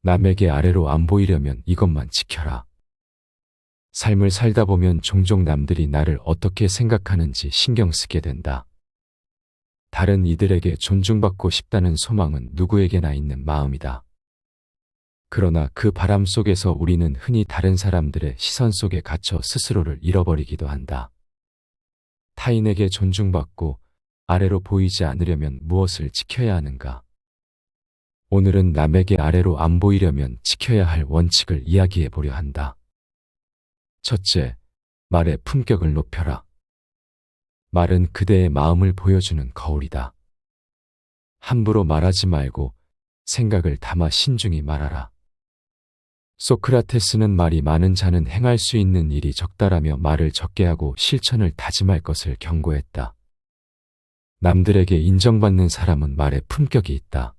남에게 아래로 안 보이려면 이것만 지켜라. 삶을 살다 보면 종종 남들이 나를 어떻게 생각하는지 신경 쓰게 된다. 다른 이들에게 존중받고 싶다는 소망은 누구에게나 있는 마음이다. 그러나 그 바람 속에서 우리는 흔히 다른 사람들의 시선 속에 갇혀 스스로를 잃어버리기도 한다. 타인에게 존중받고 아래로 보이지 않으려면 무엇을 지켜야 하는가? 오늘은 남에게 아래로 안 보이려면 지켜야 할 원칙을 이야기해 보려 한다. 첫째, 말의 품격을 높여라. 말은 그대의 마음을 보여주는 거울이다. 함부로 말하지 말고 생각을 담아 신중히 말하라. 소크라테스는 말이 많은 자는 행할 수 있는 일이 적다라며 말을 적게 하고 실천을 다짐할 것을 경고했다. 남들에게 인정받는 사람은 말에 품격이 있다.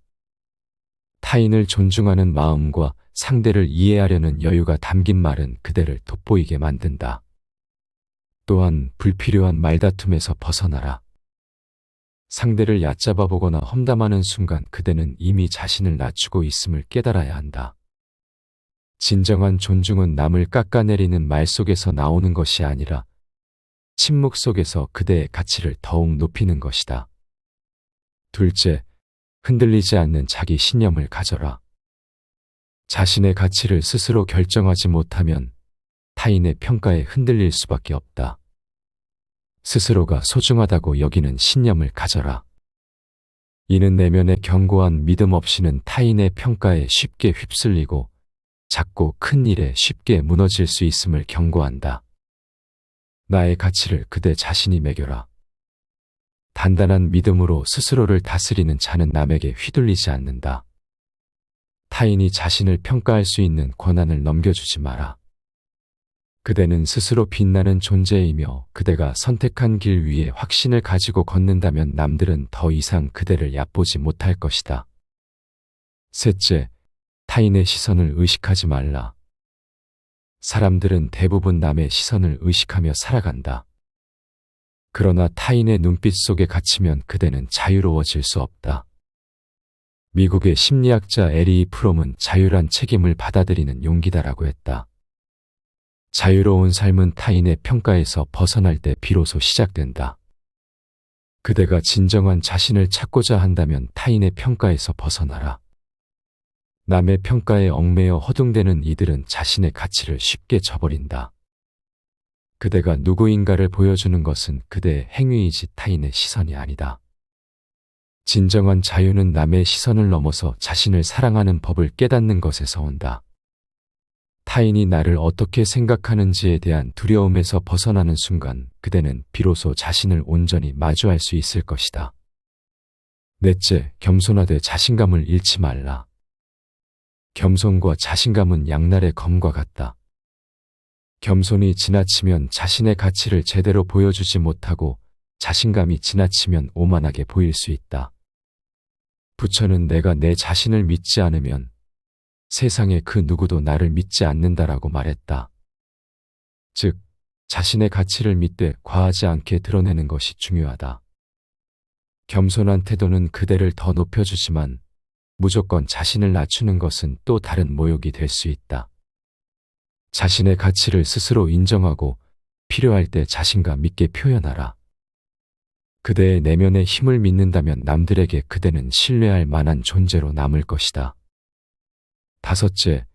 타인을 존중하는 마음과 상대를 이해하려는 여유가 담긴 말은 그대를 돋보이게 만든다. 또한 불필요한 말다툼에서 벗어나라. 상대를 얕잡아 보거나 험담하는 순간 그대는 이미 자신을 낮추고 있음을 깨달아야 한다. 진정한 존중은 남을 깎아내리는 말 속에서 나오는 것이 아니라 침묵 속에서 그대의 가치를 더욱 높이는 것이다. 둘째, 흔들리지 않는 자기 신념을 가져라. 자신의 가치를 스스로 결정하지 못하면 타인의 평가에 흔들릴 수밖에 없다. 스스로가 소중하다고 여기는 신념을 가져라. 이는 내면의 견고한 믿음 없이는 타인의 평가에 쉽게 휩쓸리고 작고 큰 일에 쉽게 무너질 수 있음을 경고한다. 나의 가치를 그대 자신이 매겨라. 단단한 믿음으로 스스로를 다스리는 자는 남에게 휘둘리지 않는다. 타인이 자신을 평가할 수 있는 권한을 넘겨주지 마라. 그대는 스스로 빛나는 존재이며 그대가 선택한 길 위에 확신을 가지고 걷는다면 남들은 더 이상 그대를 얕보지 못할 것이다. 셋째, 타인의 시선을 의식하지 말라. 사람들은 대부분 남의 시선을 의식하며 살아간다. 그러나 타인의 눈빛 속에 갇히면 그대는 자유로워질 수 없다. 미국의 심리학자 에리 프롬은 자유란 책임을 받아들이는 용기다라고 했다. 자유로운 삶은 타인의 평가에서 벗어날 때 비로소 시작된다. 그대가 진정한 자신을 찾고자 한다면 타인의 평가에서 벗어나라. 남의 평가에 얽매여 허둥대는 이들은 자신의 가치를 쉽게 저버린다. 그대가 누구인가를 보여주는 것은 그대의 행위이지 타인의 시선이 아니다. 진정한 자유는 남의 시선을 넘어서 자신을 사랑하는 법을 깨닫는 것에서 온다. 타인이 나를 어떻게 생각하는지에 대한 두려움에서 벗어나는 순간 그대는 비로소 자신을 온전히 마주할 수 있을 것이다. 넷째, 겸손하되 자신감을 잃지 말라. 겸손과 자신감은 양날의 검과 같다. 겸손이 지나치면 자신의 가치를 제대로 보여주지 못하고 자신감이 지나치면 오만하게 보일 수 있다. 부처는 내가 내 자신을 믿지 않으면 세상의 그 누구도 나를 믿지 않는다라고 말했다. 즉, 자신의 가치를 믿되 과하지 않게 드러내는 것이 중요하다. 겸손한 태도는 그대를 더 높여주지만 무조건 자신을 낮추는 것은 또 다른 모욕이 될 수 있다. 자신의 가치를 스스로 인정하고 필요할 때 자신감 있게 표현하라. 그대의 내면의 힘을 믿는다면 남들에게 그대는 신뢰할 만한 존재로 남을 것이다. 다섯째,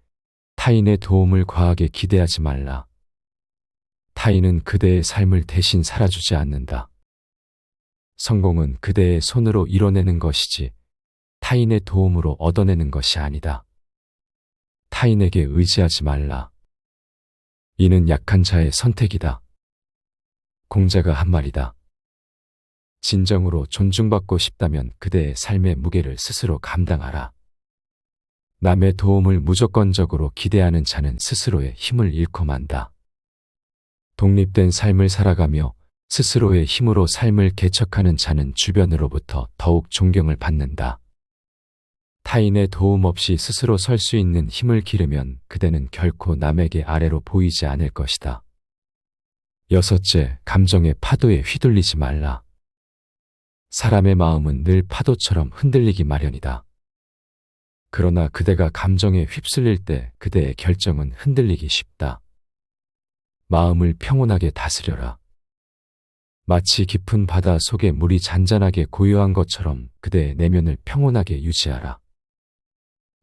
타인의 도움을 과하게 기대하지 말라. 타인은 그대의 삶을 대신 살아주지 않는다. 성공은 그대의 손으로 이뤄내는 것이지 타인의 도움으로 얻어내는 것이 아니다. 타인에게 의지하지 말라. 이는 약한 자의 선택이다. 공자가 한 말이다. 진정으로 존중받고 싶다면 그대의 삶의 무게를 스스로 감당하라. 남의 도움을 무조건적으로 기대하는 자는 스스로의 힘을 잃고 만다. 독립된 삶을 살아가며 스스로의 힘으로 삶을 개척하는 자는 주변으로부터 더욱 존경을 받는다. 타인의 도움 없이 스스로 설 수 있는 힘을 기르면 그대는 결코 남에게 아래로 보이지 않을 것이다. 여섯째, 감정의 파도에 휘둘리지 말라. 사람의 마음은 늘 파도처럼 흔들리기 마련이다. 그러나 그대가 감정에 휩쓸릴 때 그대의 결정은 흔들리기 쉽다. 마음을 평온하게 다스려라. 마치 깊은 바다 속에 물이 잔잔하게 고요한 것처럼 그대의 내면을 평온하게 유지하라.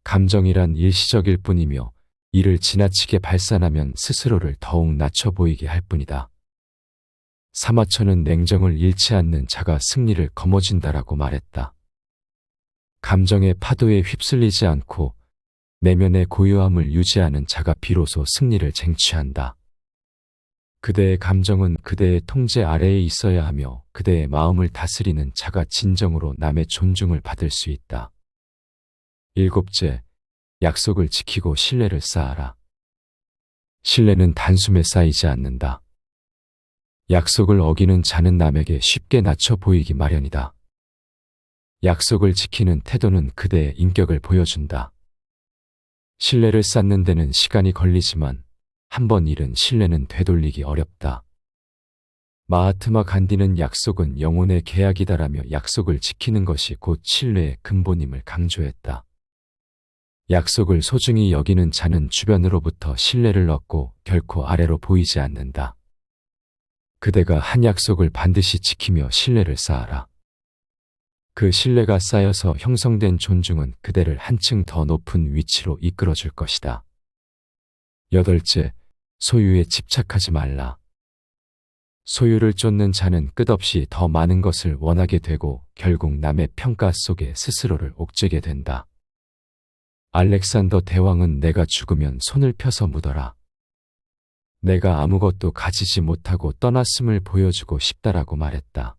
감정이란 일시적일 뿐이며 이를 지나치게 발산하면 스스로를 더욱 낮춰 보이게 할 뿐이다. 사마천은 냉정을 잃지 않는 자가 승리를 거머쥔다라고 말했다. 감정의 파도에 휩쓸리지 않고 내면의 고요함을 유지하는 자가 비로소 승리를 쟁취한다. 그대의 감정은 그대의 통제 아래에 있어야 하며 그대의 마음을 다스리는 자가 진정으로 남의 존중을 받을 수 있다. 일곱째, 약속을 지키고 신뢰를 쌓아라. 신뢰는 단숨에 쌓이지 않는다. 약속을 어기는 자는 남에게 쉽게 낮춰 보이기 마련이다. 약속을 지키는 태도는 그대의 인격을 보여준다. 신뢰를 쌓는 데는 시간이 걸리지만 한 번 잃은 신뢰는 되돌리기 어렵다. 마하트마 간디는 약속은 영혼의 계약이다라며 약속을 지키는 것이 곧 신뢰의 근본임을 강조했다. 약속을 소중히 여기는 자는 주변으로부터 신뢰를 얻고 결코 아래로 보이지 않는다. 그대가 한 약속을 반드시 지키며 신뢰를 쌓아라. 그 신뢰가 쌓여서 형성된 존중은 그대를 한층 더 높은 위치로 이끌어줄 것이다. 여덟째, 소유에 집착하지 말라. 소유를 쫓는 자는 끝없이 더 많은 것을 원하게 되고 결국 남의 평가 속에 스스로를 옥죄게 된다. 알렉산더 대왕은 내가 죽으면 손을 펴서 묻어라. 내가 아무것도 가지지 못하고 떠났음을 보여주고 싶다라고 말했다.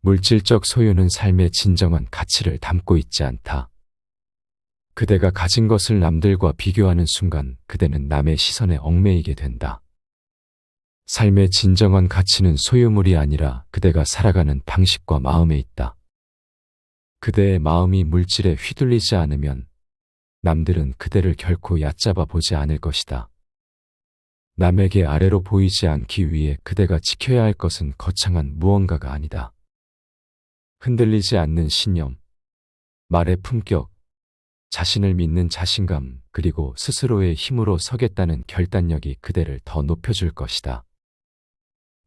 물질적 소유는 삶의 진정한 가치를 담고 있지 않다. 그대가 가진 것을 남들과 비교하는 순간 그대는 남의 시선에 얽매이게 된다. 삶의 진정한 가치는 소유물이 아니라 그대가 살아가는 방식과 마음에 있다. 그대의 마음이 물질에 휘둘리지 않으면 남들은 그대를 결코 얕잡아 보지 않을 것이다. 남에게 아래로 보이지 않기 위해 그대가 지켜야 할 것은 거창한 무언가가 아니다. 흔들리지 않는 신념, 말의 품격, 자신을 믿는 자신감, 그리고 스스로의 힘으로 서겠다는 결단력이 그대를 더 높여줄 것이다.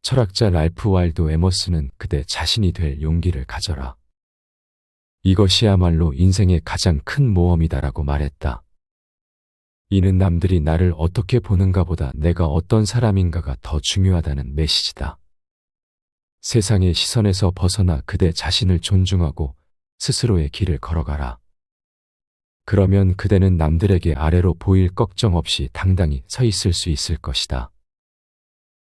철학자 랄프 waldo 에머슨은 그대 자신이 될 용기를 가져라. 이것이야말로 인생의 가장 큰 모험이다라고 말했다. 이는 남들이 나를 어떻게 보는가 보다 내가 어떤 사람인가가 더 중요하다는 메시지다. 세상의 시선에서 벗어나 그대 자신을 존중하고 스스로의 길을 걸어가라. 그러면 그대는 남들에게 아래로 보일 걱정 없이 당당히 서 있을 수 있을 것이다.